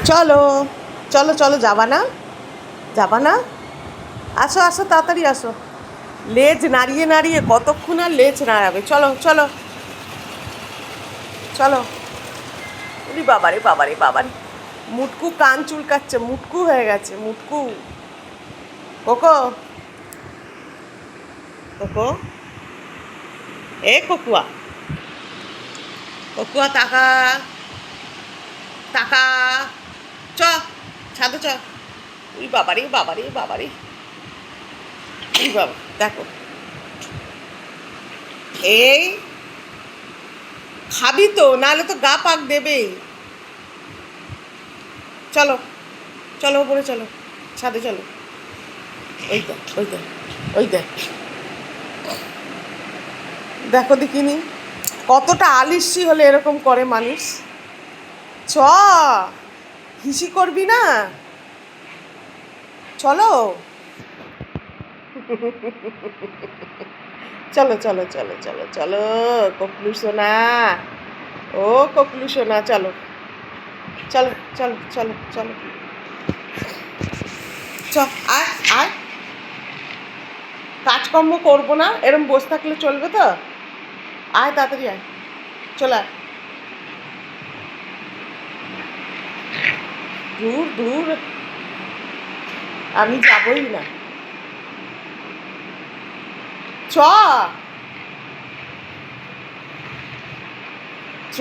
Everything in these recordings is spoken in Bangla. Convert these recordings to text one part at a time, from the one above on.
চলো চলো চলো, যাবা না? যাবা না? আসো আসো, তাড়াতাড়ি আসো। লেজ নাড়িয়ে নাড়িয়ে কতক্ষণ আর লেজ নাড়াবে? চলো চলো চলো। উরি বাবারে বাবারে বাবারে, মুটকু কান চুলকাচ্ছে, মুটকু হয়ে গেছে মুটকু। কোকো, কোকো, এ কোকুয়া, কোকুয়া তাকা, তাকা, চ, ছাদে চ। উই বাবারে বাবারে বাবারে, উই বাবা, দেখো এই খাবি তো, নাহলে তো গা পাক দেবেই। চলো চলো, ওপরে চলো, ছাদে চলো। ওই দেখ ওই দেখ ওই দেখ, দেখো দেখিনি কতটা আলিস্যি হলে এরকম করে মানুষ। চ, হিসি করবি না? চলো চলো চলো চলো চলো চলো, ককলু সোনা, ও ককলু সোনা, চলো চলো চলো চলো চলো, চ, আয় আয়। কাজকর্ম করবো না, এরম বসে থাকলে চলবে তো? আয় তাড়াতাড়ি আয়, চলে আয়। দূর দূর, আমি যাবই না। চ, চ,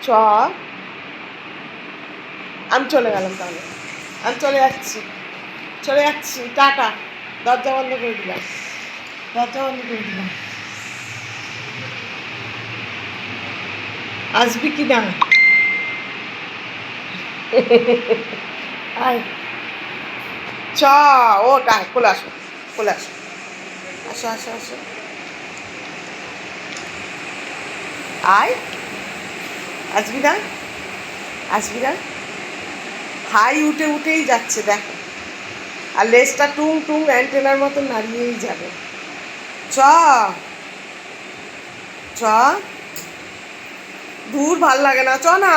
চ, আমি চলে গেলাম তাহলে, আমি চলে যাচ্ছি, চলে যাচ্ছি, টাটা। দরজা বন্ধ করে দিলাম, দরজা বন্ধ করে দিলাম। আসবি কি না? আয়, চ, ও কোলে আসো, কোলে আসো, আসো আসো আসো, আয়, আসবি না? আসবি না? হাই উঠে উঠেই যাচ্ছে দেখো, আর লেজটা টুং টুং অ্যান্টেনার মতো নাড়িয়েই যাবে। চ, চ, দূর ভাল লাগে না, চ না,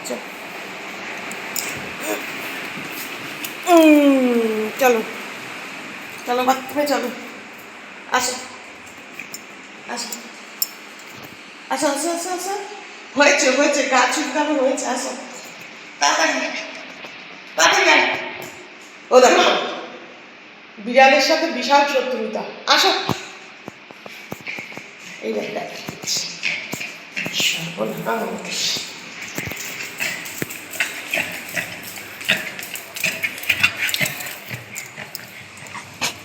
চ। চলো চলো, বাথরুমে চলো, আসো আসো আসো আসো আসো আসো, হয়েছে হয়েছে, গা চুলকানো হয়েছে, আসো তাড়াতাড়ি তাড়াতাড়ি। ও দেখো, বিড়ালের সাথে বিশাল শত্রুতা, আসো। এই দেখ দেখ,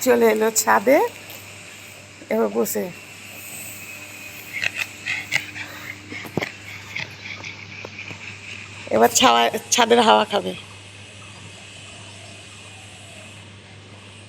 চলে এলো ছাদে, এবার বসে এবার ছাদের হাওয়া খাবে।